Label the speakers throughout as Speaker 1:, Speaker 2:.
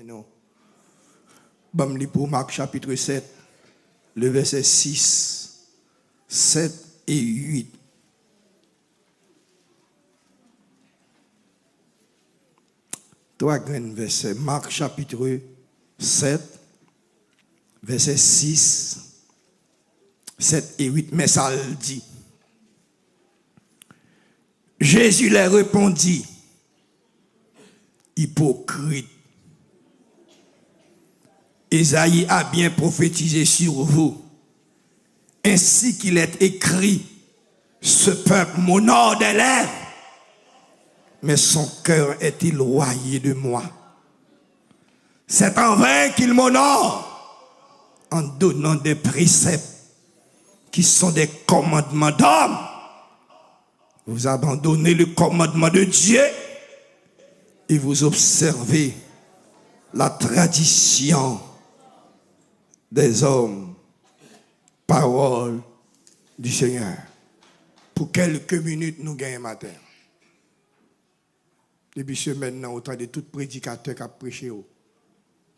Speaker 1: non. Bam pour Marc chapitre 7, le verset 6, 7 et 8. Trois grands versets. Marc chapitre 7, verset 6, 7 et 8. Mais ça le dit. Jésus leur répondit, hypocrite. Ésaïe a bien prophétisé sur vous, ainsi qu'il est écrit, ce peuple m'honore des lèvres, mais son cœur est éloigné de moi. C'est en vain qu'il m'honore en donnant des préceptes qui sont des commandements d'hommes. Vous abandonnez le commandement de Dieu et vous observez la tradition des hommes. Parole du Seigneur. Pour quelques minutes, nous gagnons matin. Depuis ce maintenant, autant de tout prédicateur qui a prêché,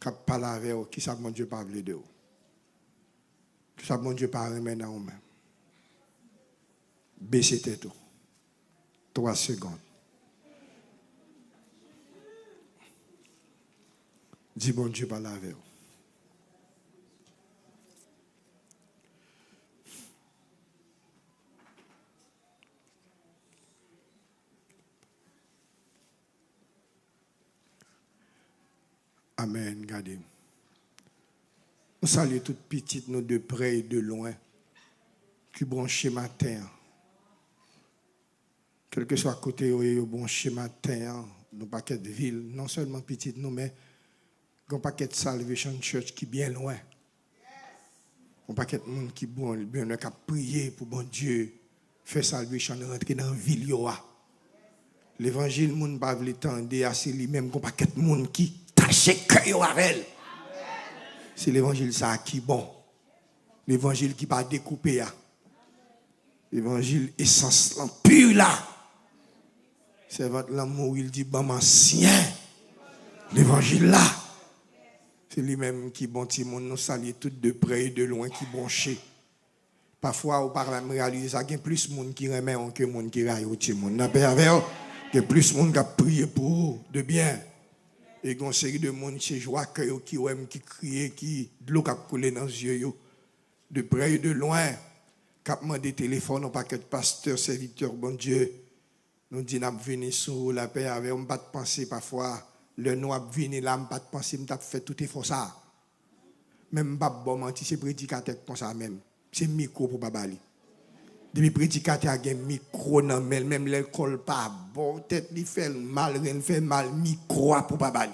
Speaker 1: qui a parlé avec vous, qui savent mon Dieu parler de vous. Qui savent mon Dieu parler maintenant vous-même. Baissez tête. 3 secondes. Dis bon Dieu parle avec vous. Amen, gardez. Nous saluons toutes petites, nous de près et de loin, qui branchent matin. Quel que soit côté où ils branchent matin, nos paquets de ville, non seulement petites, nous, mais un paquet de Salvation Church qui est bien loin. Un paquet de monde qui bon, bien qui a prié pour bon Dieu, faire salvation, rentrer dans la ville. L'évangile, le monde ne peut pas l'attendre, c'est lui-même un paquet de monde qui tâche cœur avec elle. C'est l'évangile ça qui est bon. L'évangile qui pas découpé. L'évangile essence pur là. C'est votre l'amour, il dit bon ancien. L'évangile là. C'est lui-même qui bon petit monde nous salue tout de près et de loin qui branché. Parfois au parlement réaliser ça, il y a plus de monde qui remet que de monde qui raille au petit monde. N'a pas avec il y a plus de monde qui a prié pour de bien. Et il y a une série de monde chez joie qui aime qui crie qui de l'eau qui a coulé dans les yeux de près et de loin. Cap des téléphones au paquet de pasteurs serviteurs bon Dieu. Nous dit n'a venir sur la paix avec on pas de penser parfois le noir venir là pas de penser m't'a fait tout effort ça. Même pas bon menti c'est prédicateur comme ça même. C'est micro pour babali. Depuis prédicateur a un micro dans même l'école pas bon tête li fait mal rien fait mal micro pour babali.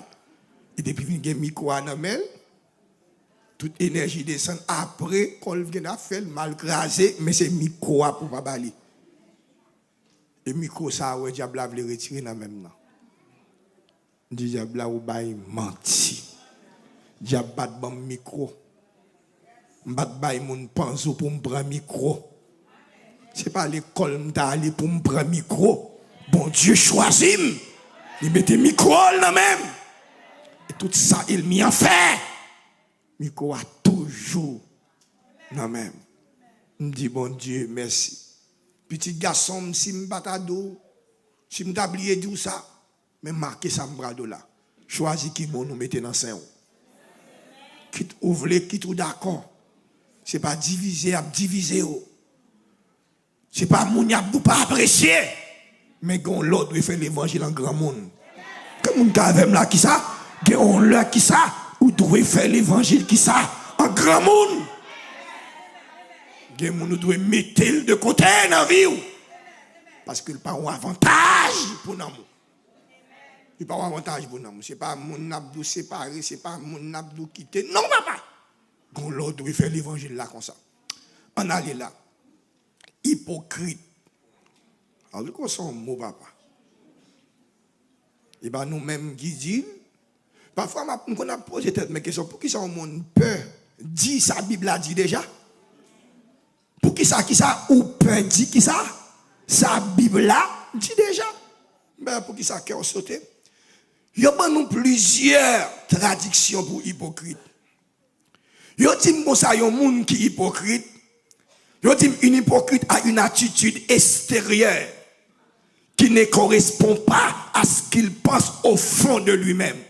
Speaker 1: Et depuis vinn gen micro dans mel toute énergie descend après col vient faire mal crasé mais c'est micro pour babali. Et micro ça ouais diable a voulu retirer dans même là. Diable a ou bay menti. Diable bat bon micro. M'bat bay moun panzo pour me prendre micro. C'est pas l'école m'ta aller pour me prendre micro. Bon Dieu choisit. Il mettait micro là même. Et tout ça il m'y a fait. Micro a toujours non même. Me dit bon Dieu merci. Petit garçon si m'batado si m'ta oublié tout ça mais marquer ça m'brado là. Choisis qui bon nous mettre dans sein. Quitte ouvre quitte ou d'accord. C'est pas diviser à diviser. C'est pas moun y a pas apprécier. Mais gon l'autre doit faire l'évangile en grand monde. Comme moun ka avec là qui ça, gon là qui ça ou doit faire l'évangile qui ça en grand monde. Gen moun doit mettre de côté dans vie parce qu'il pas un avantage pour nous. Il pas un avantage pour nous. C'est pas moun n'abdou séparé, c'est pas moun n'abdou quitter. Non papa. Gon l'autre doit faire l'évangile là comme ça. On allait là. Hypocrite. Alors, quoi son mot, papa? Et bien, nous-mêmes, qui disent, parfois, on a posé tête mes questions. Pour qui ça, on peut dire ça, Bible a dit déjà? Pour qui ça, ou peut dire qui ça? Ça, Bible a dit déjà? Ben, pour qui ça, qui a sauté? Il y a plusieurs traductions pour hypocrite. Il y a dit que ça y a un monde qui est hypocrite. Il y a dit une hypocrite a une attitude extérieure qui ne correspond pas à ce qu'il pense au fond de lui-même.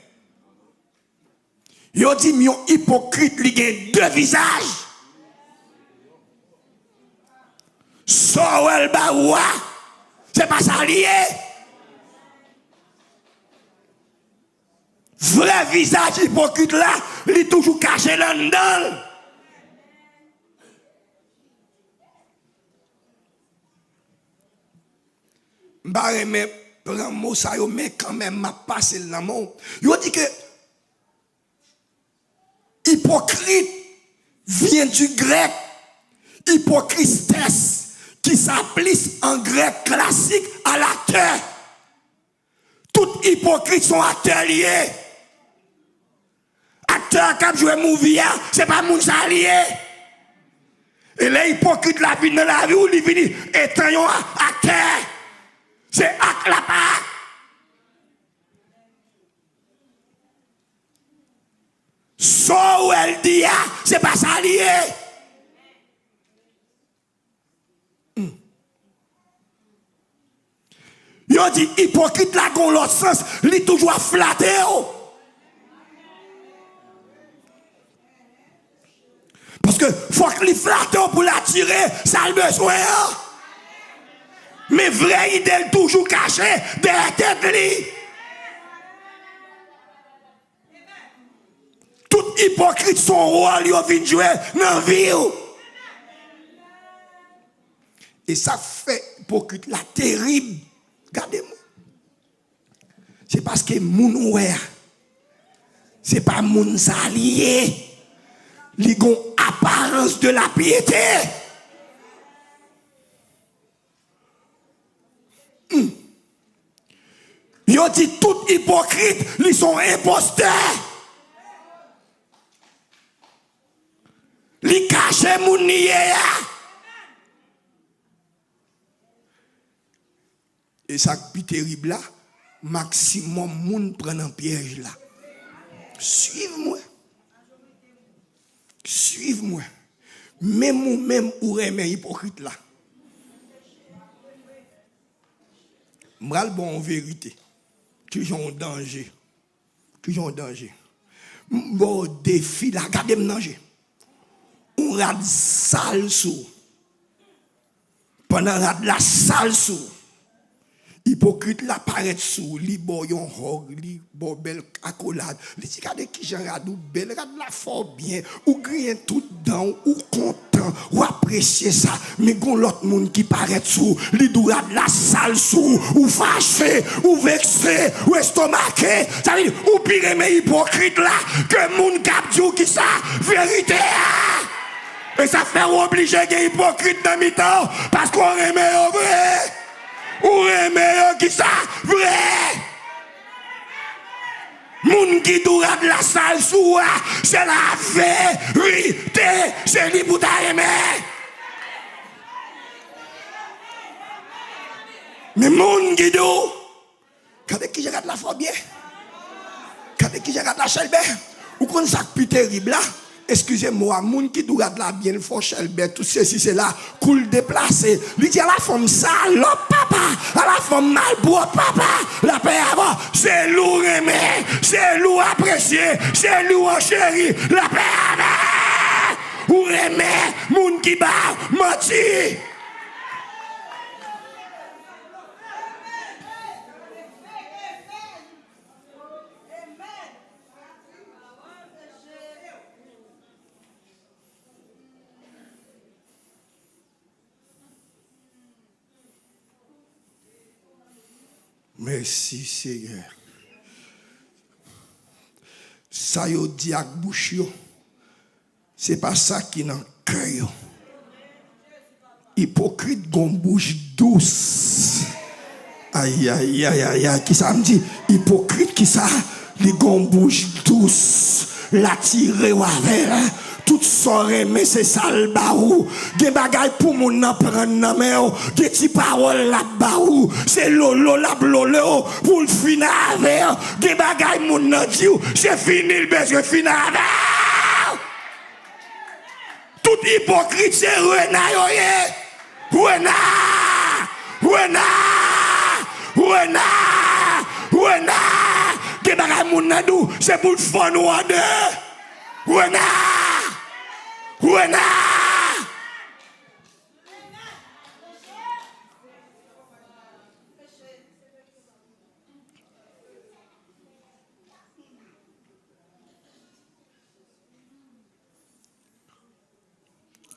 Speaker 1: Il y a dit un hypocrite qui a deux visages. Sorel baoua, c'est pas ça lié. Vrai visage hypocrite là, il est toujours caché là-dedans. M'barre mais prend mot ça yo mais quand même m'a passé le nom. Yo dit que hypocrite vient du grec hypocristes qui s'applique en grec classique à l'acteur. Tout hypocrite sont acteurs liés. Acteur qui a joué movie, c'est pas moun sa lié. Et les hypocrites la vie dans la vie où ils viennent étant un acteur. C'est acte la part. So où elle dit, c'est pas ça lié. Yo dit hypocrite là dans l'autre sens, il est toujours flatté. Parce que faut qu'il flatte pour l'attirer, ça a besoin. Mais vrai idée toujours caché derrière tête li. Tout hypocrite son rôle yo vient jouer dans vie. Et ça fait hypocrite la terrible. Regardez-moi. C'est parce que moun ouè, c'est pas moun salié. Li gon apparence de la piété. Yo dit tout hypocrite, ils sont imposteurs. Li cache moun niye. Et ça qui terrible là, maximum moun prend un piège là. Suive-moi. Suive-moi. Même ou même ou remet hypocrite là. M'ral bon en vérité. Toujours en danger. Toujours en danger. Bon défi là, regardez me danger. On rade sale sous. Pendant la sale sous. Hypocrite la paraît sous, li bo yon hog, li bo bel accolade, li si kade ki jan radou bel, rad la fort bien, ou grien tout dans, ou content, ou apprécier ça, mais gon l'autre monde qui paraît sous, li dou rad la sale sous, ou fâché, ou vexé, ou estomaqué, ça veut dire, ou pire mais hypocrite là, que moun kap di ou qui ça, vérité. Et ça fait obliger que hypocrite dans mi-temps, parce qu'on remet au vrai. Ou remet qui ça vrai. Moun qui doit de la salle sous c'est la vérité, c'est li pour ta aimer. Mais moun qui doit quand qui regarde la foi bien, quand qui regarde la chelbe, ou qu'on ça plus terrible là. Excusez-moi, moun qui doit la bien fort chelbe, tout ceci c'est là, cool déplacé. Lui dit à la femme salope papa, à la femme malbois papa, la paix avant, c'est lourd aimé, c'est lourd apprécié, c'est lourd chéri, la paix avant. Ou aimé, moun qui bat, menti. Merci Seigneur. Ça yo dit ak bouche yo. C'est pas ça qui dans cœur yo. Hypocrite gon bouche douce. Aïe aïe aïe aïe aïe qui ça me dit hypocrite qui ça li gon bouche douce. La tire ou avec tout soirée, mais c'est ça le barou. Des bagailles pour mon nan prendre nan men, des petits paroles la barou. C'est lolo la blolo pour le finir avec. Des bagailles mon nan dit, c'est fini le besoin finir avec. Tout hypocrite c'est renard, renard. Des bagailles mon nan dou, c'est pour le fun ou en deux. Renard!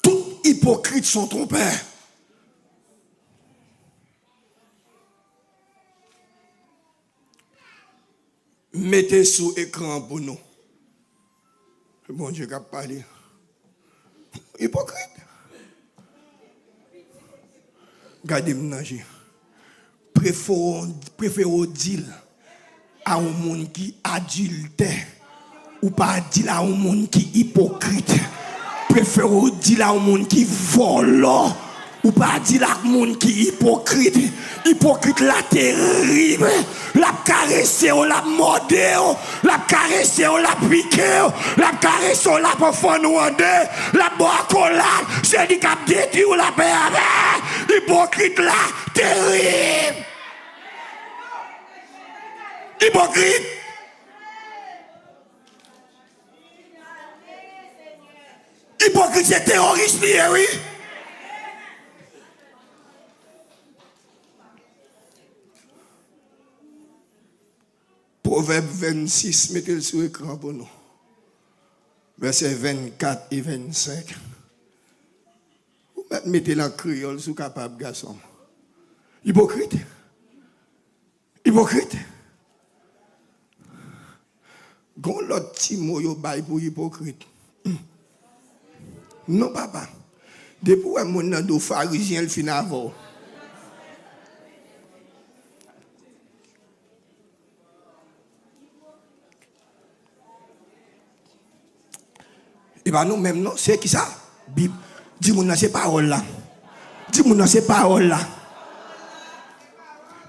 Speaker 1: Tout hypocrite sont trompés. Mettez sous écran pour nous. Bon Dieu qui a parlé. Hypocrite. Regardez-moi, préférez dire à un monde qui adultère ou pas dire à un monde qui hypocrite. Préférez dire à un monde qui vole ou pas dire à un monde qui hypocrite. Hypocrite la terrible. La caresser, la morder, la caresser, la piquer, la caresser, la profondeur, la boire collade, c'est du cap détruit ou la paix avec. Hypocrite là, terrible. Hypocrite. Hypocrite, c'est terroriste, oui. Proverbe 26, mettez-le sur l'écran pour nous. Versets 24 et 25. Vous mettez la créole sous capable, garçon. Hypocrite. Hypocrite. Gon l'autre petit mot yo bail pour hypocrite. Non, papa. Depuis que mon nom pharisien le fin avant. Et bien nous même non, c'est qui ça? Bible. Dis-moi dans ces paroles là. Dis-moi dans ces paroles là.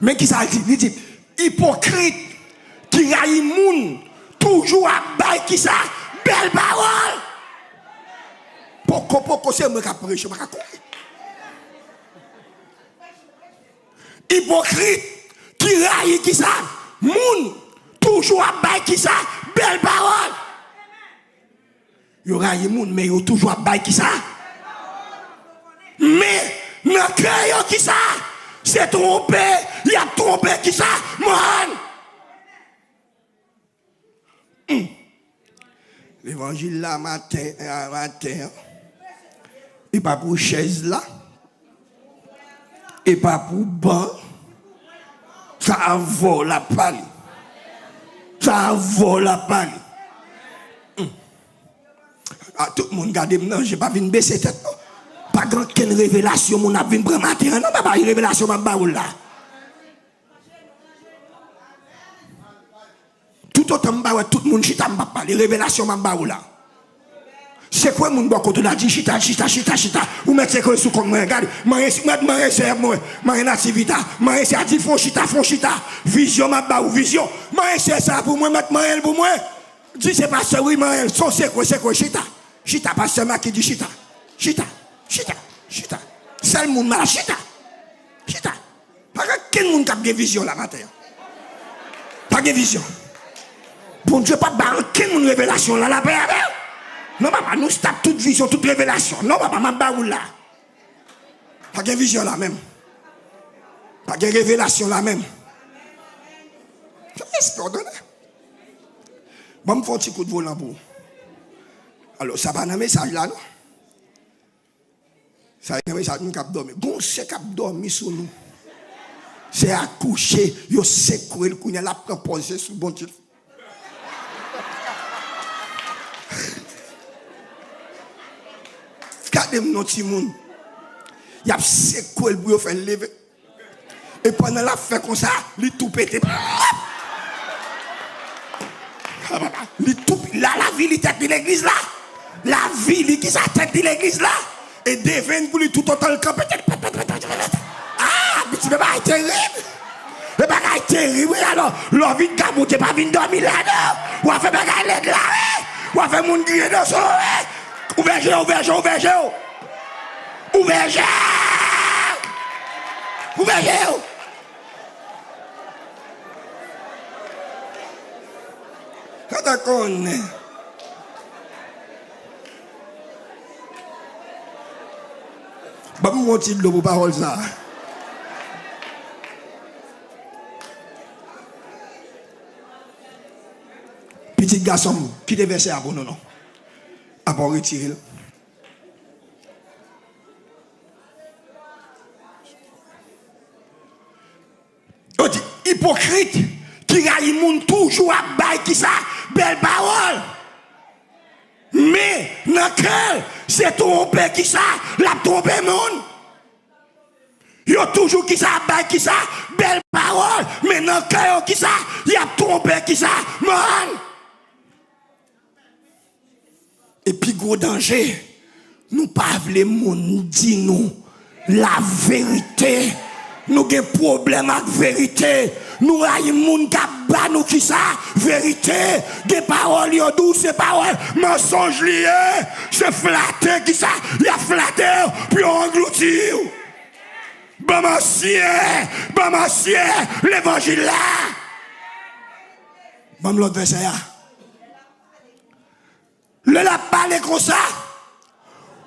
Speaker 1: Mais qui ça dit? Il dit hypocrite qui raille moun toujours à bail qui ça? Belle parole. Pourquoi c'est moi qui prêche pas quoi? Hypocrite qui raille qui ça? Moun toujours à bail qui ça? Belle parole. Il y aura des gens, mais il y a toujours un bail qui ça. Mais, dans le cœur qui ça, c'est trompé, il y a trompé qui ça, man. L'évangile là, matin, il pas pour chaise là, et pas pour banc, ça vole la palle. Ça vole la palle. Ah, tout le monde garde maintenant, je n'ai pas vu baisser tête. Pas grand quelle révélation, mon a vu prendre matin. Non, pas une révélation, ma baoule là. Tout autant, tout le monde chita, m'a pas les révélations, ma baoule là. C'est quoi mon bon côté là dit chita. Ou mettre c'est quoi sous comme moi, regarde. Moi c'est moi, moi nativita, moi c'est a dit font chita. Vision ma baoule, vision. Moi c'est ça pour moi, mettre moi pour moi. Dis c'est pas ça, oui, moi c'est quoi chita. Chita, pas seulement qui dit chita. C'est le monde mal chita. Pas quel monde qui a des visions là matin. Pas de vision. Bon Dieu, pas de quel monde révélation là la paix avec. Non, papa, nous tape toute vision, toute révélation. Non, papa, ma baoule là. Pas de vision là même. Pas de révélation là même. J'espère donner. Bon, me faire un petit coup de volant pour. Alors, ça va dans le message là, non? Ça va dans le message, nous cap dormir. Bon, c'est cap dormir sur nous. C'est accoucher, yo secouer le kounya la proposer sous bon titre. Regardez notre petit monde. Il y a secoué le bouillon fait lever. Et pendant la fait comme ça, il tout pété. La ville était de l'église là. la vie qui s'attend de l'église là. Et devine pour lui tout autant le camp. Ah, mais tu peux pas être terrible. Le bagage est terrible. Alors, l'envie de Gabou, tu pas venir dormir là-dedans. Ou à faire bagage là, ou à faire mon grille dans son. Ouvergez. Quand on connaît. Bah, mon titre de vos paroles, ça. Petit garçon, qui devait verser à vous, non. À pour retirer. On dit, hypocrite, qui a moun toujours à bail qui ça, belle parole. Mais, dans quel, c'est trompé qui ça, la trompé moun. Yo toujours qui ça, bail qui ça, belle parole. Mais dans quel qui ça, y a trompé qui ça, man. Et puis, gros danger, nous pas voulons moun dire nous la vérité. Nous avons des problèmes avec la vérité. Nous avons des gens qui battent nous qui ça, vérité. Des paroles douces, des paroles mensonges liés. C'est flatté qui ça, il a flatté, puis on engloutit. Bamassier, l'évangile là. Bam l'autre verset là. Le la parler comme ça,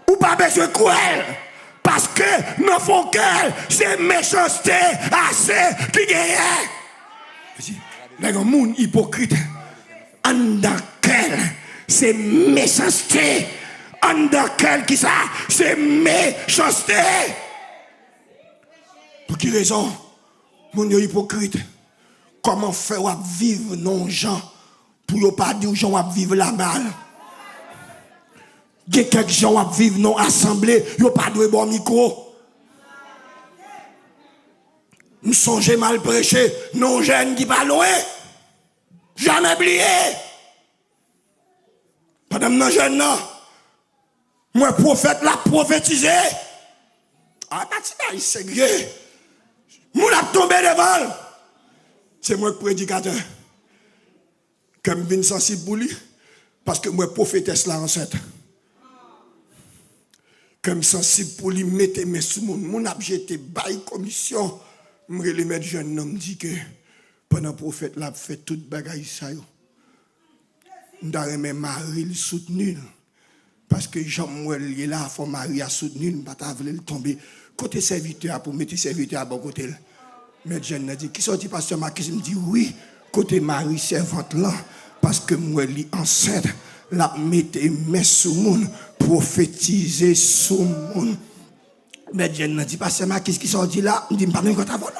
Speaker 1: ou pas besoin de cruel. Parce que dans font qu'elle, c'est méchanceté assez qui gagne. Les gens hypocrites, en dans quel, c'est méchanceté. En dans quel qui ça, c'est méchanceté. Pour quelle raison, mon hypocrite, comment faire vivre non gens pour ne pas dire aux gens vivre la mal? Il y a quelques gens qui vivent dans l'assemblée, ils n'ont pas de bon micro. Nous songeons mal prêcher, non jeunes qui pas loin. Jamais oublié. Pendant que jeune non, moi prophète l'a prophétisé. Ah, c'est gré. Moi l'a tombé devant. C'est moi le prédicateur. Comme je suis sensible pour lui, parce que moi prophétesse là enceinte. Comme sensible pour lui mettre mes sous mon abjeté bail commission me les mettre jeune homme dit que pendant prophète l'a fait toute bagaille ça yo m'dare mes mari le soutenu parce que Jean-Mouel est là faut mari a soutenu pas ta vle tomber côté serviteur pour mettre serviteur à bon côté mais jeune dit qui sorti pasteur Marquis me dit oui côté mari servante là parce que moi li enceinte la mette mes sous moun prophétiser sous moun. Mais je ne dis pas c'est ma qui sorti là, je ne dis pas même quand tu as volé.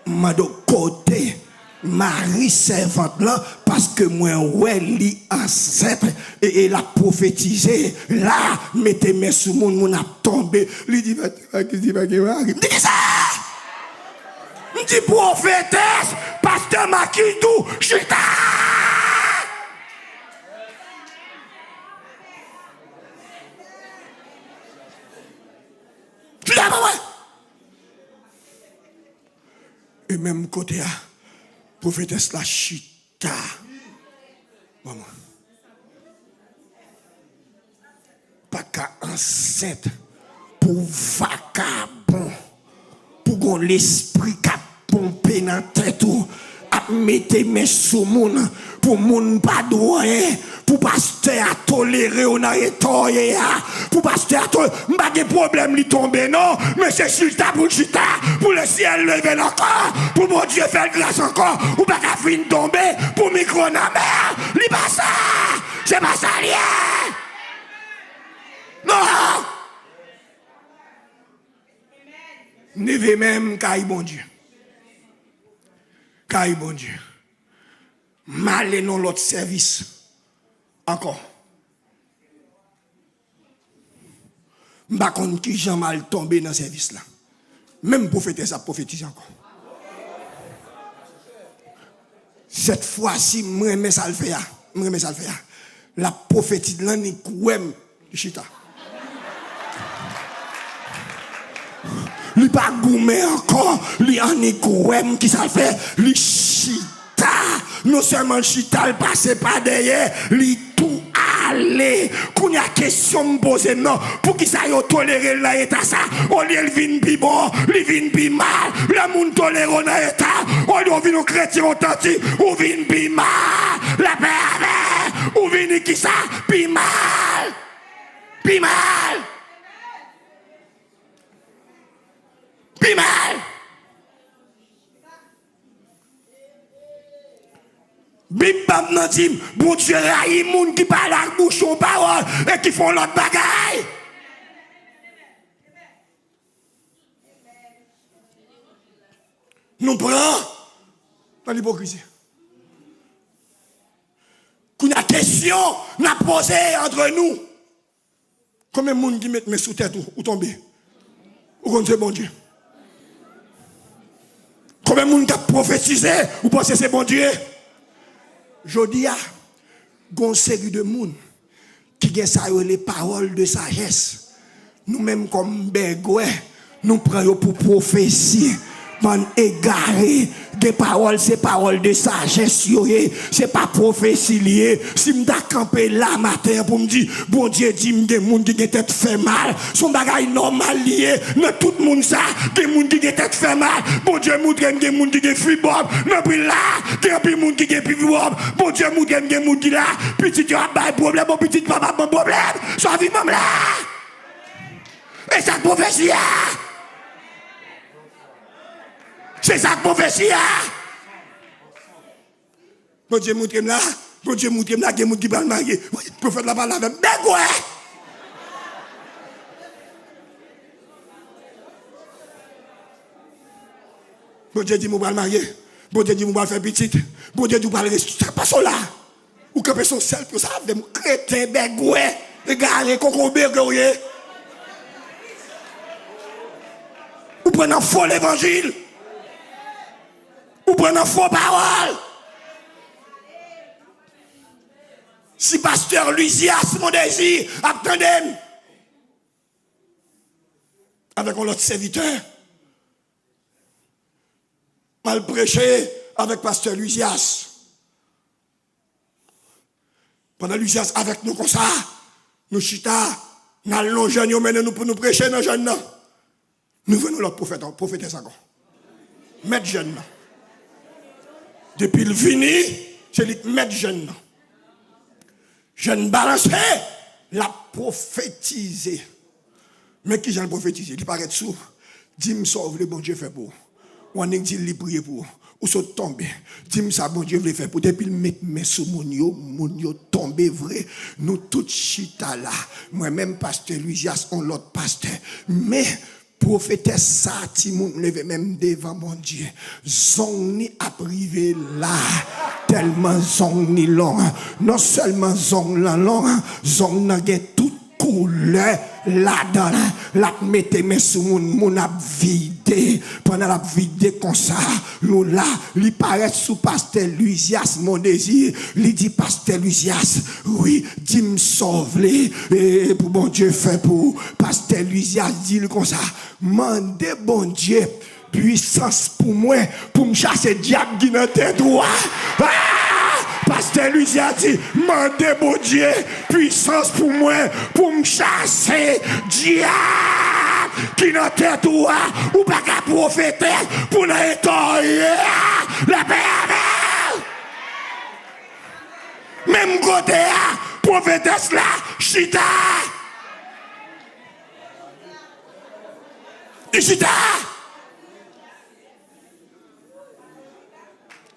Speaker 1: Mais de côté, Marie servante là, parce que moi, ouais, li enceinte, et la prophétisé, là, mettez mes sous moun a tombé. Lui dit, Marie, dis ça! Dis prophétesse, pasteur Makidou, chita! Et même côté, prophétesse la chita. Maman. Pas qu'à enceinte pour vagabond, pour l'esprit qui a pompé dans la tête, à mettre mes sous moun, pour moun pas droit. Pour pasteur à tolérer on a étoilé pour pasteur à tolérer pas de problème lui tomber non mais c'est chita pour le ciel lever encore pour mon Dieu faire grâce encore ou pas qu'à fin tomber pour micro na mer li pas ça c'est pas ça lié non ne même caille bon Dieu mal et non l'autre service encore. Je ne sais pas qui Jean mal tombé dans ce service là. Même prophétesse a prophétisé encore. Cette fois-ci, je remets ça le faire. La prophétie là ni kouem chita. Li pas goumé encore, li en ni kouem qui ça fait, li chita. Non seulement chita le passe pas derrière, li tout aller. Qu'on y a question me poser non, pour qui ça yo tolérer là état ça, on li vinn pi bon, li vinn pi mal, le monde tolère dans état, on li vinn chrétien authentique, ou vinn pi mal, la paix, ou vinn qui ça, pi mal. Pi mal. Pi mal. Bim bam nan dim, bon Dieu raï moun qui parle à bouchon parole et qui font l'autre bagaille. Nous prenons dans l'hypocrisie. Qu'une question n'a posé entre nous. Combien de monde qui met mes sous tête ou tomber? Ou qu'on c'est bon Dieu? Combien de monde qui a prophétisé ou pensez c'est bon Dieu? Je dis à une série de monde qui ont les paroles de sagesse. Nous-mêmes comme Bergoué, nous prenons pour prophétie. Man égaré, des paroles, c'est paroles de sagesse, c'est pas prophétie liée. Si m'da campé là matin pour me dire, bon Dieu dit m'de moun qui tête fait mal, son bagay normal lié, dans tout le monde ça, des moun qui tête fait mal, bon Dieu montre des moun qui fuit bob, non puis là, des moun qui fuit bob, bon Dieu montre des moun qui là, petit tu as pas problème, bon petit papa pas problème, ça vit même là. Et ça prophétie. C'est ça que prophétie. Bon Dieu montre là, bon Dieu montre là, il y a des gens qui vont marier. Le prophète là parle avec quoi? Bon Dieu dit, je vais marier. Bon Dieu dit, je vais faire petite. Bon Dieu dit, je vais aller. Ça passe là. Ou que personne seul pour ça, avec mon crétin, begoué, égaré, concombre, ou prenez un faux l'évangile. Ou prenez un faux parole. Si pasteur Luisias, mon désir, attendez. Avec un autre serviteur. Mal prêché avec pasteur Luisias. Pendant Luisias avec nous comme ça, nous chita, nous allons jeunes, nous pour nous prêcher dans jeunes. Nous venons l'autre prophète, prophétesse encore. Mettre jeune. Depuis le fini, c'est lui qui met jeune. Jeune balancé, la prophétisé. Mais qui j'en prophétisé? Il paraît sous. Dis-moi sauve le bon Dieu fait pour. Ou on est dit lui prier pour. Ou saute tomber. Dis-moi ça bon Dieu veut faire pour. Depuis le mettre mes sous mon yo tombé vrai. Nous tous chita là. Moi-même pasteur Luisias, on l'autre pasteur. Mais prophétesse ça, ti moun leve même devant mon Dieu. Zong ni a privé là, tellement zong ni long. Non seulement zong la long, zong n'a gen toute couleur là-dedans. La mette mes sous moun a vidé. Pendant la vidé comme ça, nous là, li paraît sous pasteur Luisias, mon désir. Li dit pasteur Luisias, oui, dis me sauve et pour bon Dieu fait pour pasteur Luisias dit comme ça. Mandez bon Dieu puissance pour moi, pour me chasser diable qui dans tes droits. Pasteur Luisias dit, mandez bon Dieu puissance pour moi, pour me chasser diable qui dans tes droits, ou pas qu'à prophétesse, pour n'étonner la paix. Même côté, prophétesse là, chita. Chita.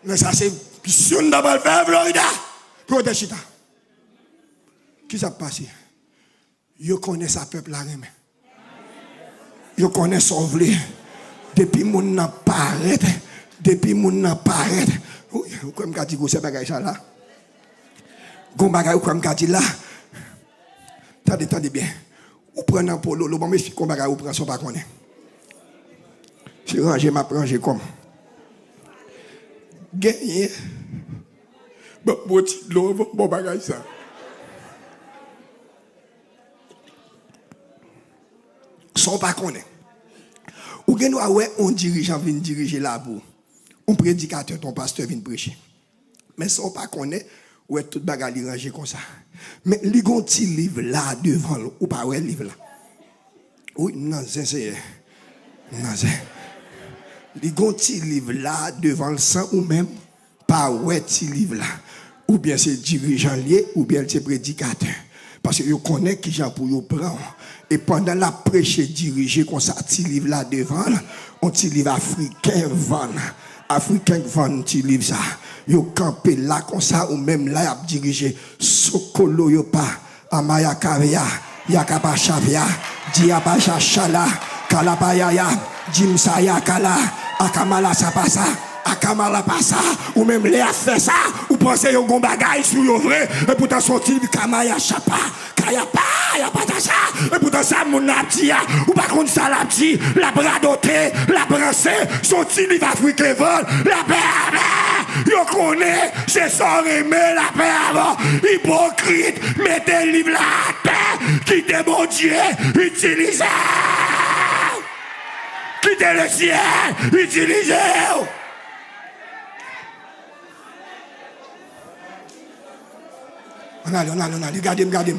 Speaker 1: Mais ça c'est mission d'abord faire Florida. Prophétesse chita. Qui ça passé? Yo connaît sa peuple là même. Yo connaît son vle. Depuis moun nan paraît, depuis moun nan paraît. Oui, comme ka dit c'est bagay ça là. Gon bagay comme ka dit là. Tendez bien. Ou prend un polo, le bon mais comme bagay ou prend son pas connaît. C'est ranger m'a ranger comme. Gagné. Bon bagay ça. Sans pas connaître. Ou bien on dirigeant vient diriger là pour. Un prédicateur, ton pasteur vient prêcher. Mais sans pas connaître, ou est tout bagarre rangé comme ça. Mais il y a un petit livre là devant, ou pas ouais livre là. Oui, non, c'est. Non, c'est. Il y a un petit livre là devant le sang ou même pas ouais petit livre là. Ou bien c'est dirigeant lié, ou bien c'est prédicateur. Parce que je connais qui j'en pour y prendre. Et pendant la prêche dirigée comme ça, petit livre là devant, un petit livre africain vend. Africain vend petit livre ça. Yo campé là comme ça, ou même là, y a dirigé Sokolo Yopa, Amaya Kavya, Yakaba Shavia, Diabaja Shala, Kalapayaya, Jimsaya Kala, Akamala Sapasa, Akamala Pasa, ou même les a fait ça, ou pensez yon gon bagay sur yon vrai, et pourtant son type Kamaya Chapa, Kayapa, y'a pas de ça, et pourtant ça mon abdia, ou par contre ça l'abdi, la bradoté, la brancée, son type africain vol, la paix. Yo connaît, c'est sans aimer la paix avant. Hypocrite, mettez le livre la paix. Quittez mon Dieu, utilisez. Quittez le ciel, utilisez. On a, regardez.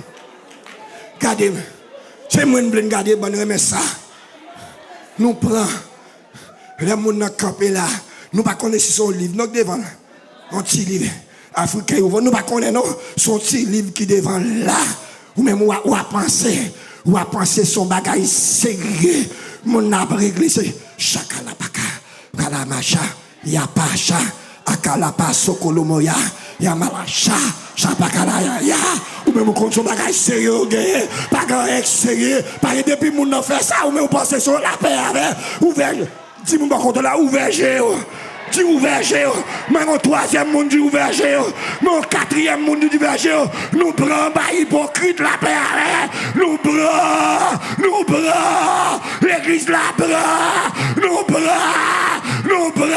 Speaker 1: C'est moi qui veux regarder, bon, remet ça. Nous prenons. Les gens qui campé là. Nous ne connaissons pas si son livre, nous devant un petit livre africain, nous ne connaissons pas son petit livre qui devant là, ou même ou à penser son bagage sérieux, mon arbre réglé, c'est chakalapaka, kalamacha, yapacha, akalapa sokolomoya, yamalacha, chapakalaya, ou même quand son bagage sérieux, pas grand sérieux, pas depuis mon n'a fait ça, ou même penser sur la paix avec, ouvert. Si vous ne comptez là, ouvert géo. Dis ouvert géo. Mais mon troisième monde dit ouvert géo. Mon quatrième monde dit ouvert géo. Nous prenons pas hypocrite la paix avec. Nous prenons. L'église la prend. Nous prenons.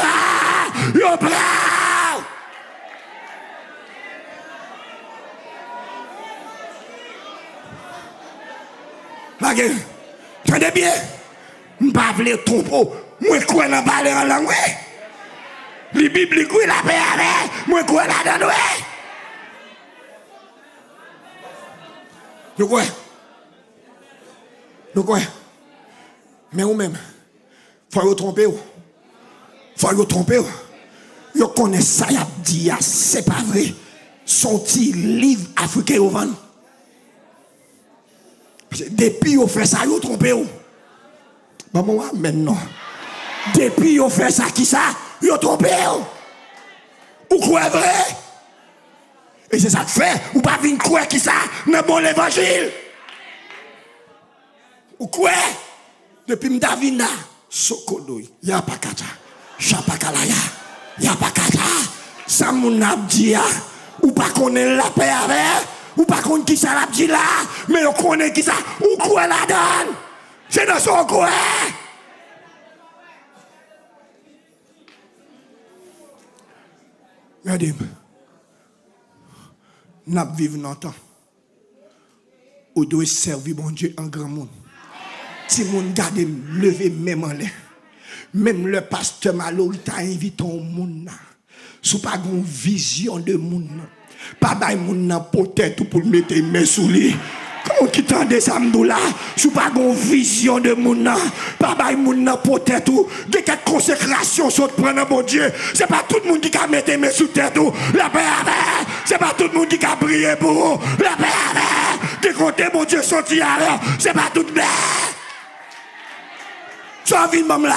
Speaker 1: Bagay, tenez bien. Je ne vais pas vous tromper. Moi, quoi n'a pas en langue? Les bibliques, la paix avec. Moi, quoi là dedans? Nous quoi? Mais ou même, faut vous tromper. Faut vous tromper. Vous connaissez ça, y a dit, c'est pas vrai. Son petit livre africain au vent. Depuis vous fait ça, vous trompez. Bon, moi, maintenant. Depuis vous fait ça, qui ça? Vous trompez. Ou quoi vrai? Et c'est ça que fait. Ou pas venir croire qui ça? Dans bon l'évangile. Ou quoi? Depuis m'davina. Sokolo. Y'a pas kata. Chapakalaya. Y'a pas kata. Ça mon abdi. Ou pas connaît la paix avec. Ou pas connaît qui ça l'abdi là. Mais on connaît qui ça. Ou quoi la donne? C'est dans son quoi? Regardez, nous vivons dans le temps où nous devons servir bon Dieu en grand monde. Si nous regardons, lever même en l'air. Même le pasteur Mallory t'a invité au monde. Si pas une vision de monde. Pas de monde peut-être pour mettre les mains sous lui. Comment qui tendait ça là? Si pas une vision de monde. Pas de monde peut-être de quelque consécration sur prendre bon Dieu. C'est pas tout le monde qui a mettre les mains sous tête. La paix avec. C'est pas tout le monde qui a prié pour vous. La paix avec. De côté mon Dieu sorti alors. C'est pas tout le monde. Ça vient même là.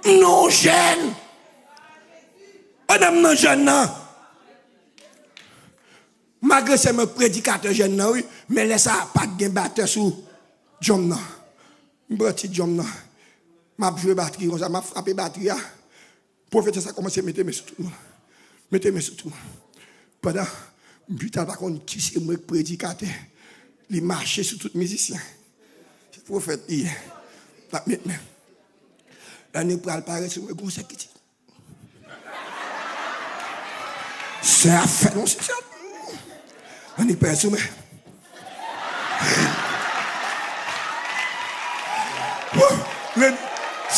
Speaker 1: Non, jeune. Madame, non, jeune, non. Malgré c'est mon prédicateur jeune, non, oui, mais laisse ça pas de batteur sous Jom, non. Petit Jom, non. M'a joué batterie, on m'a frappé batterie. Prophète, ça commence à mettre mes sous tout le monde. Mettez mes sous tout le monde. Pendant, putain, par contre, qui c'est moi prédicateur? Il marchait sur tout musicien. C'est prophète, il. L'année pour apparaître sur le conseil qui dit. C'est à faire, non, c'est ça. L'année pour sur moi.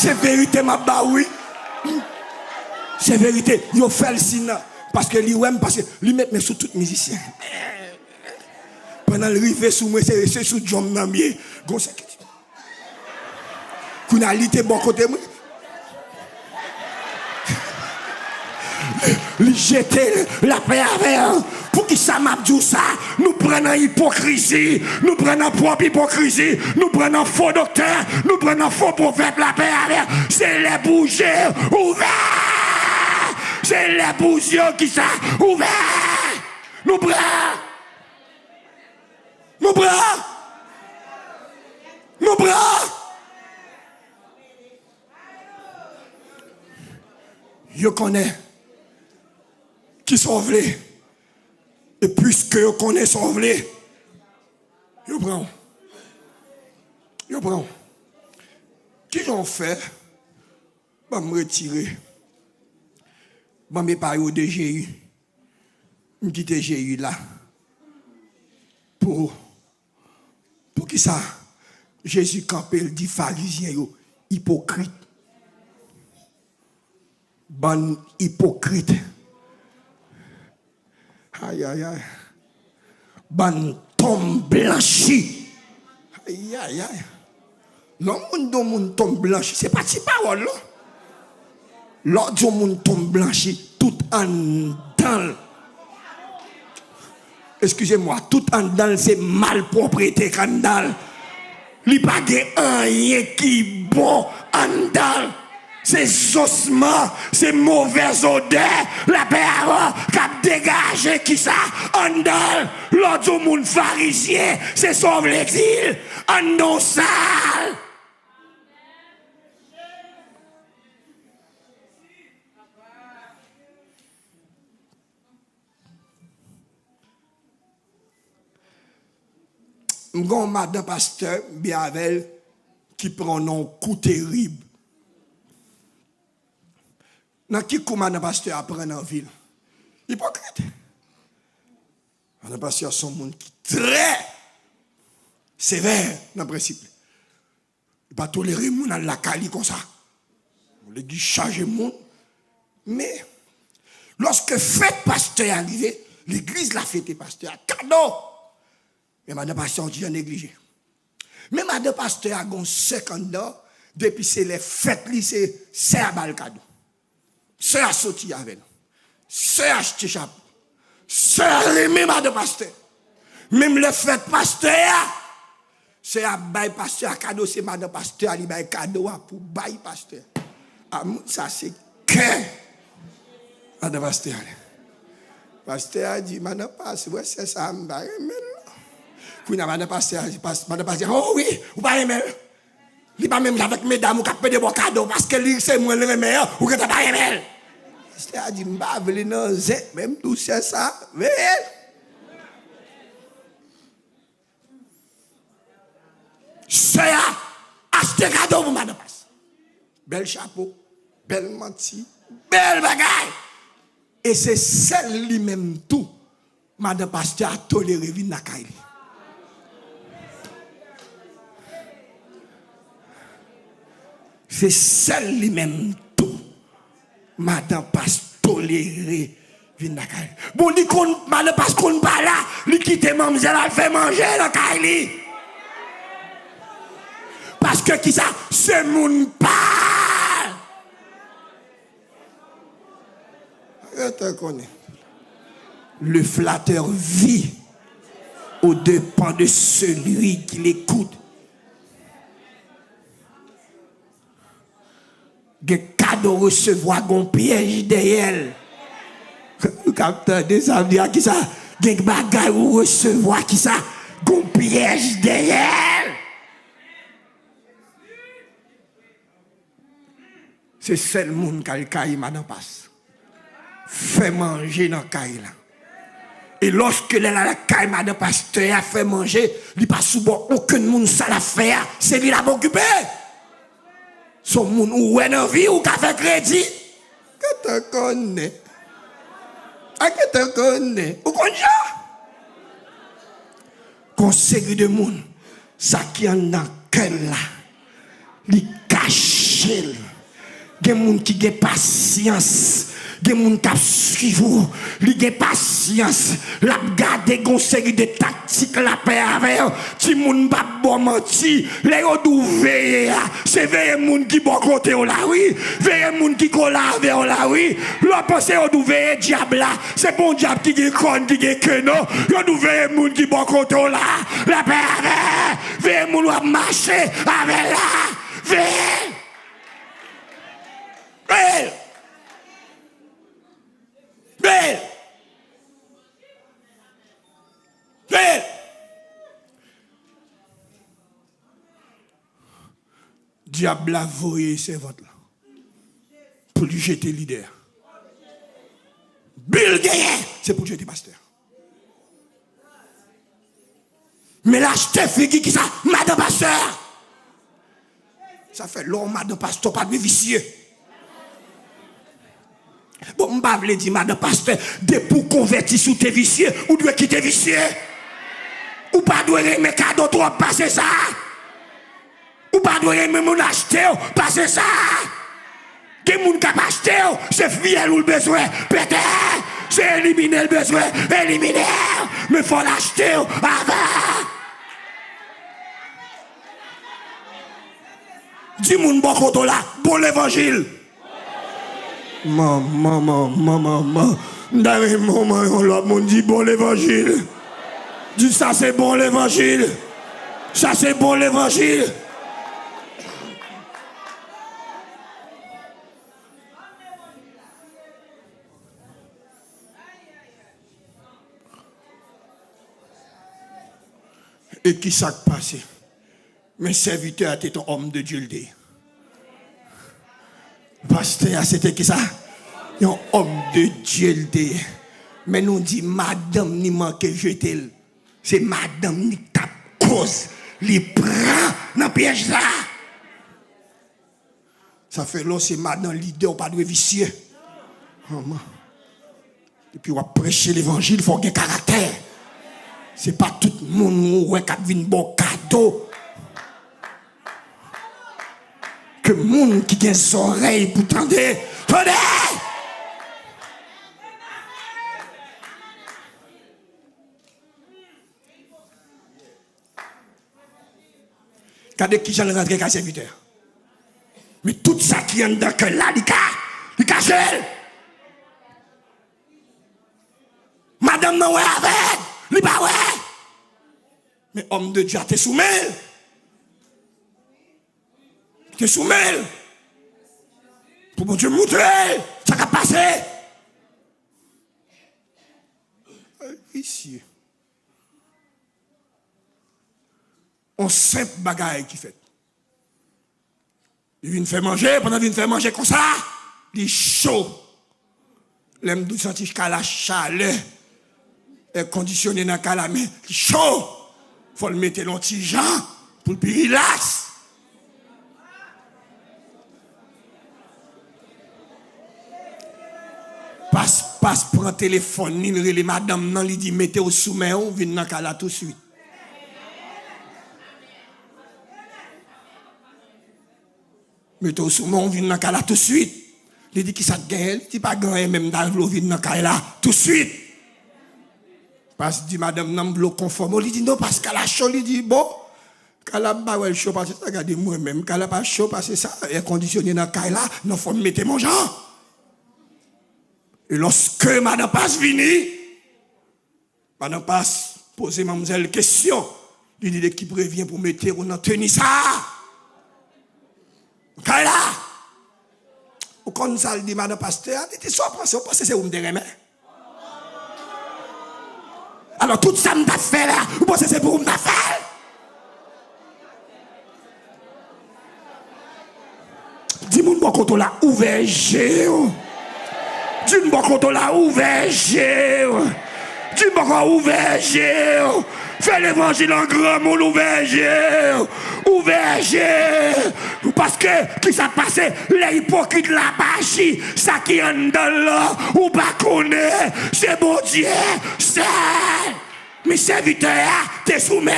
Speaker 1: C'est vérité, ma bah oui. C'est vérité. Yo fait le signe. Parce que lui, parce que lui met sous tout musicien. Pendant le rivet sous moi, c'est sous John Namier. Qu'on a lité bon côté moi. Lui jeter la paix avec. Pour qui ça m'a dit ça? Nous prenons hypocrisie, nous prenons propre hypocrisie, nous prenons faux docteur, nous prenons faux prophète, la paix avec. C'est les bougies ouverts. C'est les bougies qui sont ouverts. Nous prenons. Nous bras. Nous bras. Je connais qui sont venus. Et puisque je connais sont venus, je prends. Je prends. Qui j'en fait? Je vais me retirer. Je vais me parler au DGU. Je vais quitter GU là. Pour qui ça? Jésus campé, il dit pharisien, hypocrite. Bon hypocrite. Aïe, aïe, aïe. Bon tombe blanchi. Aïe, aïe, aïe. L'homme tombe blanchi, c'est pas si parole là. L'autre tombe blanchi, tout en dans. Excusez-moi, tout en dans c'est malpropreté qu'en dans. Il n'y a pas rien qui est bon en dans. C'est ossements, c'est mauvaise odeur, la paix qui a dégagé qui ça en dans. L'autre monde pharisien, c'est sauve l'exil en nos salles. M'gon madame pasteur Biavel qui prend un coup terrible. Dans qui coup madame pasteur apprend en ville? Hypocrite. Madame pasteur son monde qui très sévère dans le principe. Il ne pas tolérer moun dans la cali comme ça. On lui dit charger monde. Mais lorsque fête pasteur est arrivé, l'église l'a fêté pasteur cadeau. Mais madame pasteur dit négligé. Mais madame pasteur a gon 50 ans depuis c'est les fêtes c'est à bal cadeau. C'est à sortir avec nous. C'est à acheter chapeau. C'est à aimer madame pasteur. Même les fêtes pasteur c'est à bail pasteur cadeau, c'est madame pasteur à li bail cadeau pour bail pasteur. Ça c'est que madame pasteur. Pasteur a dit madame pasteur ouais c'est ça m'baille même. Puis madame pasteur oh oui, ou pas aimer. Il pas même avec mesdames ou qui peut de bon cadeau parce que c'est moi le meilleur ou que tu pas aimer. Pasteur a dit m'ba vle non zé même tout c'est ça. Mais c'est acheter cadeau pour madame pasteur. Bel chapeau, belle menti, belle bagaille. Et c'est celle lui-même tout madame pasteur a toléré vin na kaili. C'est celle lui-même tout. Madame passe toléré. Bon, madame passe qu'on pas là, lui quitte mademoiselle, elle fait manger dans Kaili. Parce que qui ça? C'est mon pas. Je te connais. Le flatteur vit au dépens de celui qui l'écoute. Des cadeaux recevoir un piège derrière. Le capteur ça veut dire qui ça? Des bagages recevoir qui ça? Un piège derrière. C'est seul monde qui a le caille madame passe. Fait manger dans le caille là. Et lorsque la caille madame pasteur a fait manger, il pas souvent aucun monde ça l'a faire, c'est lui l'a occupé. Son moun ou en vie ou qu'a fait crédit. Que te connais. Ah que te connais. Ou connais ça? Conseil de moun. Ça qui en dans cœur là. Li cache. l'évangile. Il y a des gens qui ont patience. Il y a des gens qui suivent. Ils ont patience. La garde une série de tactiques. La paix avec eux. Si les gens pas bon menti. Les gens doivent veiller. C'est veiller les gens qui bon côté là, oui. Veiller les gens qui collent là, oui. L'on pense qu'ils doivent veiller diable là. C'est bon diable qui est con, qui est que non. Ils doivent veiller les gens qui bon côté là. La paix avec. Veiller les gens qui marcher avec là. Veille. Veille. Veille. Veille. Diable a voyé ses votes là. Pour lui jeter leader. Bill Gates, c'est pour jeter pasteur. Mais là, je t'ai fait qui ça? Madame pasteur. Ça fait l'homme de pasteur, pas de vicieux. Bon, je ne vais pas dire, madame pasteur, de pour convertir sous tes vicieux, ou doit quitter vicieux. Ou pas doit aimer cadeau trop, passer ça. Ou pas doit aimer mon acheter, passer ça. Des gens qui ont acheté, c'est fier ou le besoin, peut-être. C'est éliminer le besoin, éliminer. Mais il faut l'acheter avant. Dis-moi bon côté là, bon l'évangile. Maman. D'ailleurs, maman, on dit bon l'évangile. Dis ça, c'est bon l'évangile. Ça, c'est bon l'évangile. Et qui s'est passé? Mes serviteurs étaient un homme de Dieu. Pasteur, c'était qui ça? Un homme de Dieu. Mais nous dit, madame, ni manque jeter. C'est madame, ni tape cause. Les prend dans le piège là. Ça fait là, c'est madame, leader, pas de vicieux. Et puis, on va prêcher l'évangile, il faut qu'il y ait caractère. C'est pas tout le monde qui a un bon cadeau. Que le monde qui a des oreilles pour tendre. Tendez! Regardez qui j'en rentre avec un serviteur. Mais tout ça qui est dans le cœur là, il cache. Madame, non, ouais, avec. Il pas ouais. Mais homme de Dieu, t'es soumis. T'es soumis. Pour mon Dieu montrer. Ça va passer. Ici. On simple bagaille qui fait. Il vient faire manger, pendant qu'il vient faire manger comme ça, il est chaud. L'aime d'où sentir qu'à la chaleur. Est conditionné dans la main, chaud. Il faut le mettre dans le petit Jean pour le plus relax. Passe, prend téléphone, les madame, non, il dit mettez au sommet, on vient dans la tout de suite. Mettez au sommet, on vient dans la tout de suite. Il dit qui ça gagne, il dit pas gagne, même dans l'eau, vient dans la tout de suite. Parce que dit madame n'a pas conforme. Il dit non parce qu'elle a chaud. Il dit bon, qu'elle a pas chaud parce que ça, regardez moi-même. Qu'elle a pas chaud parce que ça est conditionné dans le là, il faut mettre mon genre. Et lorsque madame passe vini, madame passe poser mademoiselle question. Il dit qui prévient pour mettre dans tenir ça. Kaila. Au comme ça, il dit madame pasteur, il dit soit pensez, c'est où me déremer. Alors tout ça m'a fait là, vous pensez c'est pour m'a fait? Dis-moi bon côté là ouvert géo. Dis-moi bon côté là ouvert géo. Dis-moi bon ouvert géo. Fais l'évangile en grand monde ouvert géo. Ouvert géo. Parce que qui s'est passé les hypocrites la bâchi, ça qui en dans là ou pas connaît, c'est bon Dieu, c'est mes serviteurs, t'es soumis.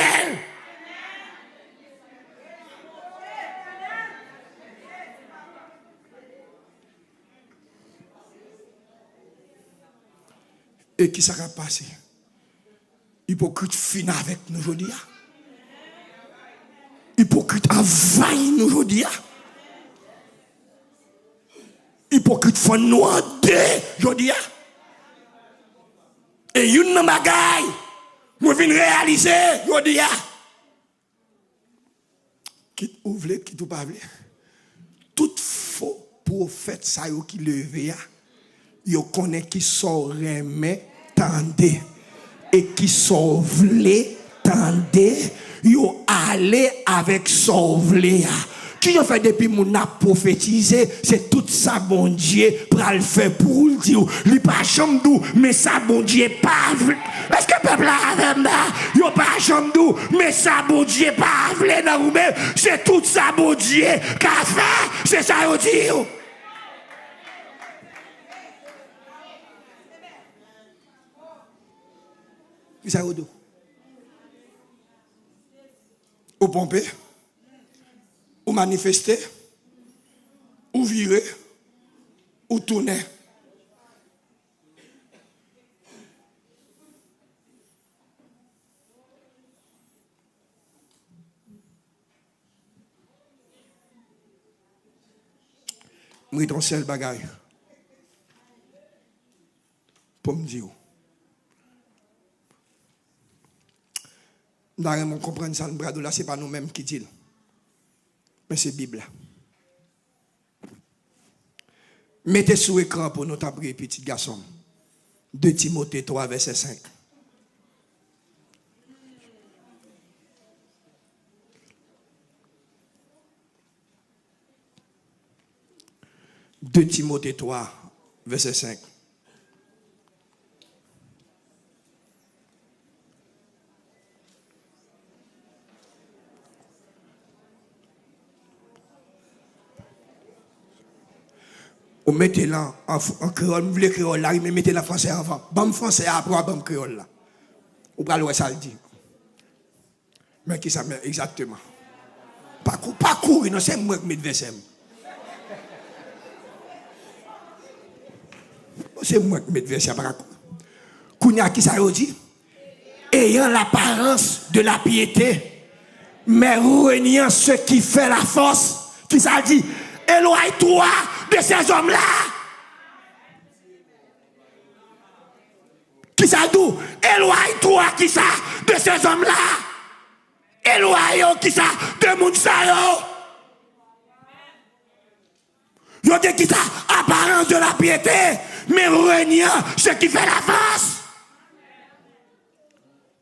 Speaker 1: Et qui s'est passé? Hypocrite fin avec nous aujourd'hui. Hypocrite envahit nous aujourd'hui. Hypocrite font nous en deux aujourd'hui. Et une bagaille, moi viens réaliser aujourd'hui. Quitte ouvre, quitte ou pas ouvre. Tout faux prophète ça qui levé, yo connaît qui sont remet tendez et qui sont vlé tendez, yo aller avec sauvelé. Qui a fait depuis mon a prophétisé, c'est tout ça bon Dieu pour le faire pour le dire. Il pas chambre d'où, mais ça bon Dieu pas. Est-ce que le peuple a avec moi? Il pas chambre d'où, mais ça bon Dieu pas. Dans vous-même, c'est tout ça bon Dieu qu'a fait, c'est ça vous dit. Qui ça vous dit? Au pompé? Ou manifester, ou virer, ou tourner. Moi, ton seul bagaille pour me dire. Nous devons comprendre ça, là, ce n'est pas nous-mêmes qui disons. Mais c'est la Bible. Mettez sur l'écran pour nous prier, petit garçon. 2 Timothée 3, verset 5. « 2 Timothée 3, verset 5. Ou mettez-la en créole, vous voulez créole là, mais mettez-la en français avant. Bon français après, bon créole là. Ou pas le ça le dit. Mais qui ça met exactement? Pas courir, non, c'est moi qui mets le verset. C'est moi qui mets le verset. Kounya qui ça dit? Ayant l'apparence de la piété, mais reniant ce qui fait la force, qui ça dit? Éloigne-toi de ces hommes-là. Qui ça dit? Éloigne-toi, qui ça, de ces hommes-là. Éloigne, qui ça, de moun sa yo. Yo dit qui ça, apparence de la piété, mais reniant ce qui fait la force.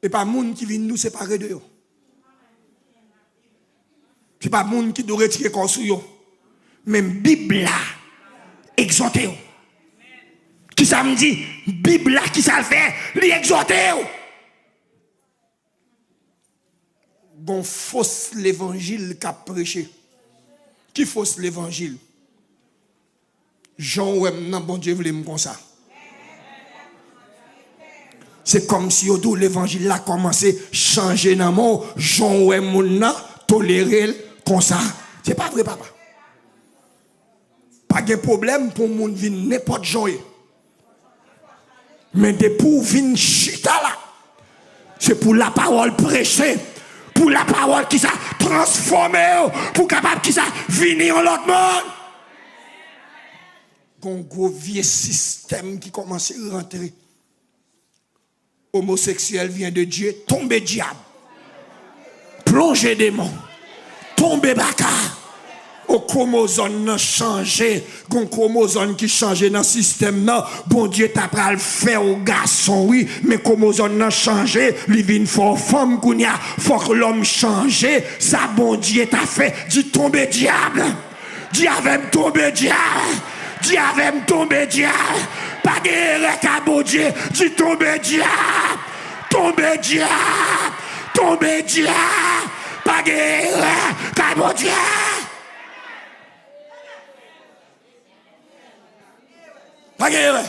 Speaker 1: Et pas moun qui vient nous séparer de yo. C'est pas moun qui doit retirer corps sur yo. Même Bible là, exhorté. Qui ça me dit? Bible là, qui ça le fait? Li exhorté. Bon, fausse l'évangile qu'a prêché. Qui fausse l'évangile? Jean ou non, bon Dieu voulait me comme ça. C'est comme si l'évangile a commencé à changer dans le monde. Jean ou non, tolérer comme ça. C'est pas vrai, papa. Pas de problème pour moun vin n'importe joie. Mais de pour vin chita là, c'est pour la parole prêchée, pour la parole qui s'est transformée, pour capable qui s'est venir en l'autre monde. Un gros vieux système qui commence à rentrer. Homosexuel vient de Dieu, tomber diable. Plonger démon, tomber baka. Au chromosome n'a changé, gon chromosome qui change dans le système là, bon Dieu t'a pas le faire au garçon oui, mais chromosome n'a changé, li vinn for femme kounya, faut que l'homme change, ça bon Dieu t'a fait, dit tomber diable. Diable tomber diable. Diable tomber diable. Pas de ka bon Dieu, dit tomber diable. Tomber diable. Tomber diable. Pas de ka bon Dieu. Pas guerre.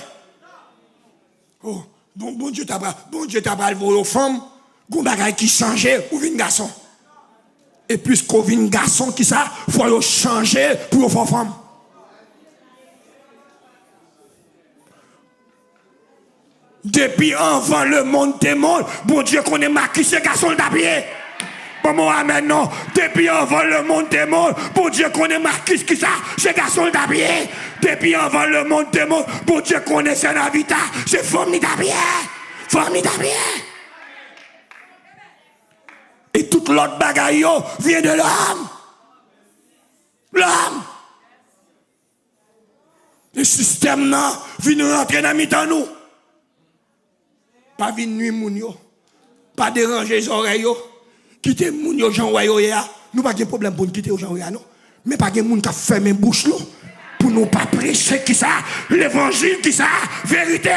Speaker 1: Oh, bon Dieu t'a pas le femme, gon bagay qui change ou vin garçon. Et puisqu'on vin garçon qui ça, faut le changer pour faire femme. Depuis avant le monde des mondes, bon Dieu connaît marqué ce garçon d'habillé. Bon, moi, amen, non. Depuis avant le monde des mondes, bon Dieu connaît marqué qui ça, ce garçon d'habillé. Depuis avant le monde des mondes, bon Dieu connaît son habitat, c'est famille d'habillé. Famille d'habillé. Et toute l'autre bagaille vient de l'homme. L'homme. Le système là vient rentrer dans nous. Pas venir nuit moun yo. Pas déranger les oreilles yo. Quitter moun yo Jean Royo ya. Nous pas de problème pour nous quitter Jean Royo non. Mais pas de moun qui ferme bouche là pour nous pas prêcher qui ça l'évangile qui ça vérité.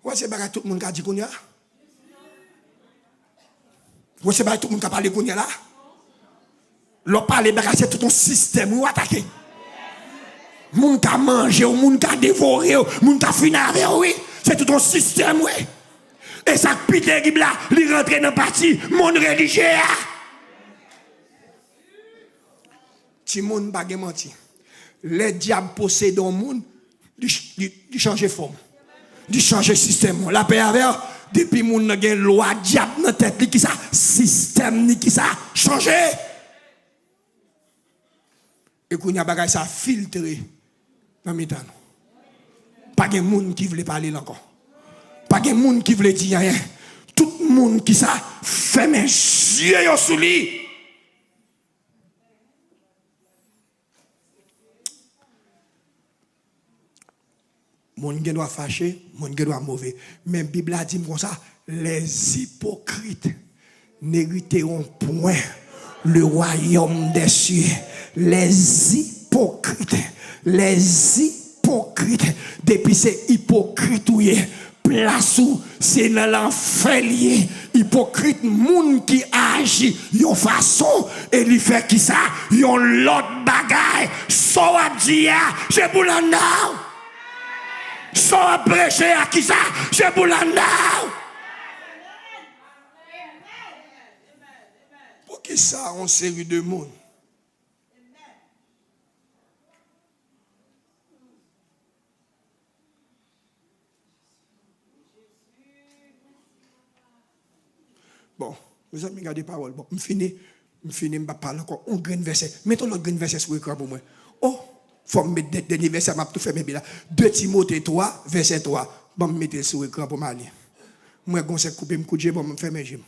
Speaker 1: Ouais, c'est pas tout le monde qui a dit qu'on y a. Ouais, c'est pas tout le monde qui a parlé qu'on y a là. L'on parle, c'est tout un système où attaquer. Moun qui a mangé, moun qui a dévoré, moun qui a fini avec, oui. C'est tout un système, oui. Et ça, plus terrible là, il rentre dans le parti, monde religieux. Si moun pas menti, les diables possèdent un monde, ils changent forme. Ils changent système. La paix avec, depuis moun n'a gen loi diable dans tête qui ça, système ni qui ça, changé. Et qu'on y a bagay ça filtré dans mes temps. Pas de monde qui veut parler encore. Pas de monde qui veut dire rien. Tout le monde qui ça fait mes yeux sous lui. Mon gars doit fâcher, mon gars doit mauvais. Mais la Bible a dit comme ça, les hypocrites n'hériteront point le royaume des cieux. Les hypocrites, depuis ces hypocrites, place où c'est dans l'enfer lié, hypocrite, moun qui agit, yon façon, et lui fait qui ça, yon l'autre bagaille, so a dit, c'est pour l'en so a prêché à qui ça, c'est pour l'en pour qui ça, on série de monde. Bon, vous avez regardé parole. Bon, je finis, je vais parler encore un grand verset. Mettons l'autre grand verset sur l'écran pour moi. Oh, il faut mettre des derniers versets, je vais tout faire mes bilans. 2 Timothée 3, verset 3. Bon, je mettre sur l'écran pour m'aller. Moi, je vais couper mes coups de pour me faire mes gym.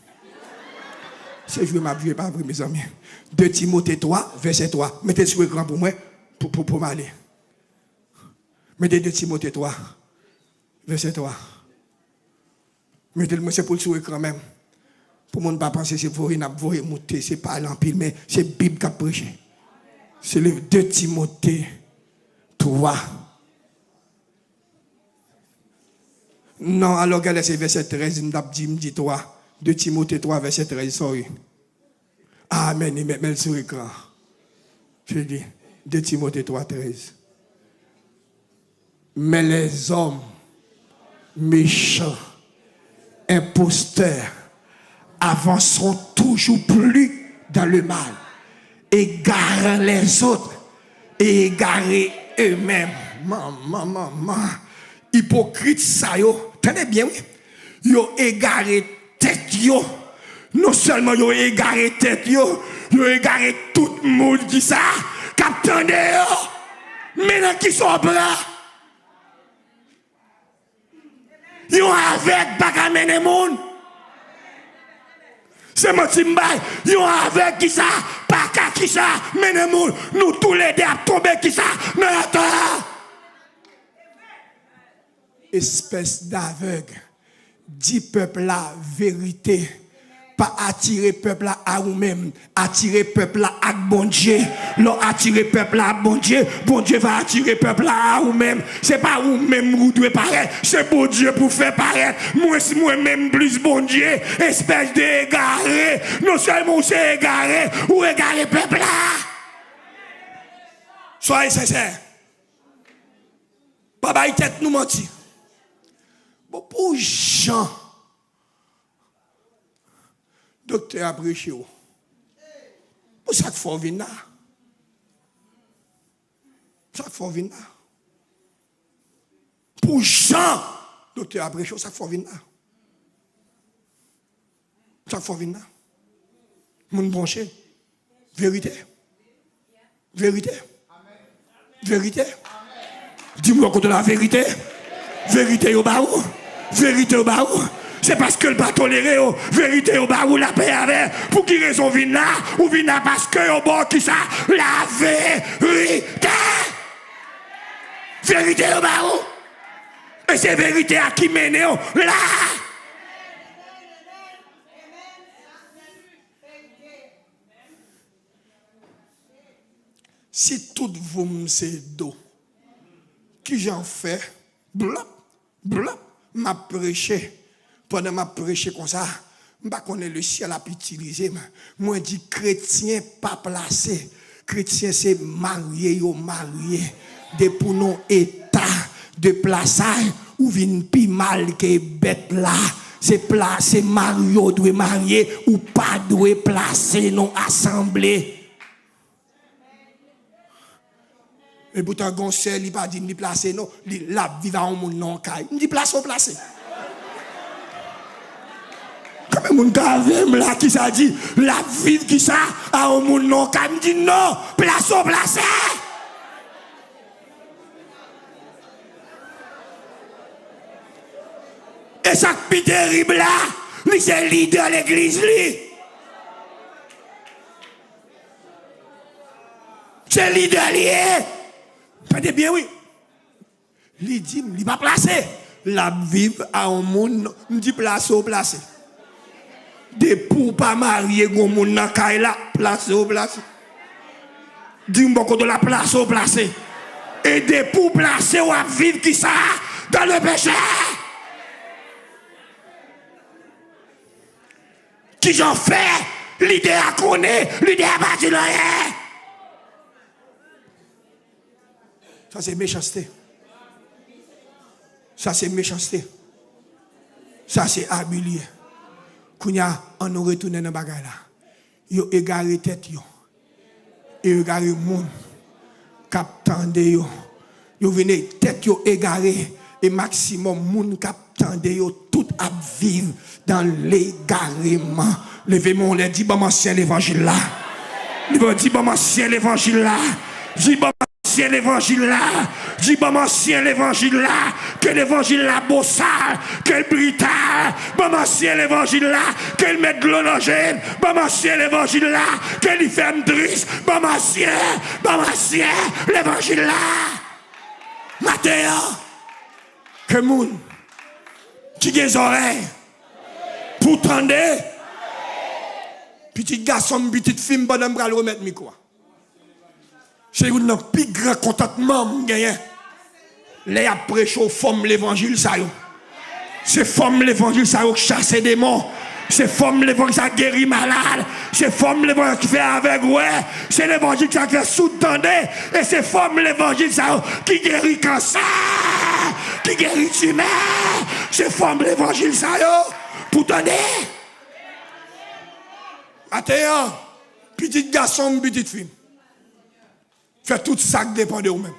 Speaker 1: C'est jouer ma vie, pas vrai, mes amis. 2 Timothée 3, verset 3. Mettez sur l'écran pour moi, pour m'aller. Mettez 2 Timothée 3, verset 3. Mettez-le, c'est pour le sur l'écran même. Pour ne pas penser que c'est pour une monter, c'est pas l'empile, mais c'est la Bible qui a prêché. C'est le 2 Timothée 3. Non, alors regardez, c'est verset 13, il me dit 3. 2 Timothée 3, verset 13, sorry. Amen, il met le sur l'écran. Je dis, 2 Timothée 3, 13. Mais les hommes méchants, imposteurs, avanceront toujours plus dans le mal, égarant les autres et égarer eux-mêmes. Maman, hypocrite ça yo, tenez bien, oui. Yo égaré tête yo. Non seulement yo égaré tête yo égaré tout le monde qui ça, captain yo. Maintenant qui sont bras. Yo avec baga mener monde. C'est mon timbay, yon avec qui ça, pas qu'à qui ça, mais nous tous les deux à tomber qui ça, dans la terre. Espèce d'aveugle, dit peuple la vérité, pas attirer peuple là à vous-même, attirer peuple là à bon Dieu. L'on attirer peuple là à bon Dieu va attirer peuple là à vous-même. C'est pas vous-même vous devez paraître, c'est bon Dieu pour faire paraître. Moi-même plus bon Dieu, espèce d'égaré. Non seulement c'est égaré, ou égaré peuple là. Soyez sincères. Papa, il tête nous mentir. Bon, pour Jean, docteur a prêché. Pour ça qu'il faut venir là. Ça faut venir là. Pour Jean, docteur Abréchaud, ça faut venir là. Ça faut venir là. Mon branché. Vérité. Vérité. Vérité. Dis-moi contre la vérité. Vérité au bas. Vérité au bas. C'est parce que le pas toléré, vérité au bas où la paix avait. Pour qui raison vient là? Ou vient là parce que au bord qui ça? La vérité. Vérité au bas où? Et c'est vérité à qui mène là. Si tout vous c'est d'eau, qui j'en fais, blop, blop, m'a prêché. Pendant m'a prêché comme ça, je ne sais pas le ciel a utilisé. Moi, je dis chrétien pas placé. Chrétien, c'est marié ou marié. De pour nos états de plaçage, ou vient plus mal que bête là. C'est placé, Mario doit marier ou pas doit placer non assemblée. Et pourtant, Gonçal, il pas dit ni placer non, la vive en mon non caille. Il dit place ou placer. Quand même, mon là qui ça dit, la vie qui ça, à un monde non, quand me dit non, place au placé. Et ça qui est terrible là, c'est le leader de l'église. C'est le leader lié. Pas de bien, oui. Il dit, il va placer. La vie à un monde, il dit place au placé. De pour pas marier gon moun nan kay la place au place. Dis-moi de la place au place. Et de pour placer ou à vivre qui ça dans le péché. Qui j'en fais l'idée à connaître, l'idée à bâtir rien. Ça c'est méchanceté. Ça c'est méchanceté. Ça c'est habilier. Kounya, on nous retourne dans le bagage là. Yo égaré tête yo. Et égaré moun. Kap tande yo. Yo vene tête yo égaré. Et maximum moun kap tande yo tout à vivre dans l'égarement. Levez-moi, on l'a dit, bon, ancien l'évangile là. Dis bon, ancien l'évangile là. Dis bon, ancien l'évangile là. Dis bon, ancien l'évangile là. Que l'évangile là bossal. Que le brital. Bon, ancien l'évangile là. Que le mette glonogène. Bon, ancien l'évangile là. Que le ferme triste. Bon, ancien l'évangile là. Mathéo. Que moun. Qui a des oreilles. Pour tendre. Petit garçon, petite fille, bonhomme, bras le remettre micro. C'est un plus grand contentement, gagné. Les après au forme l'évangile, ça y est. C'est forme l'évangile, ça y est, chasse des démons. C'est forme l'évangile, ça guérit malade. C'est forme l'évangile qui fait avec, ouais. C'est l'évangile qui fait sous-tendre. Et c'est forme l'évangile, ça qui guérit cancer, qui guérit tumeur. C'est forme l'évangile, ça y est, pour tendre. Attention, petit garçon, petite fille. Fait tout ça qui dépend de vous-même.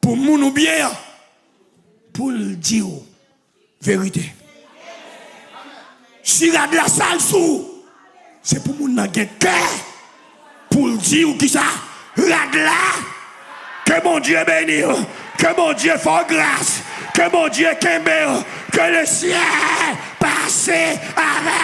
Speaker 1: Pour moun ou bien, pour le dire vérité. Si la de la salle sous, c'est pour moun nan gen cœur. Pour le dire qui ça, la de là. Que mon Dieu bénisse, que mon Dieu fasse grâce, que mon Dieu kembe, que le ciel passe avec.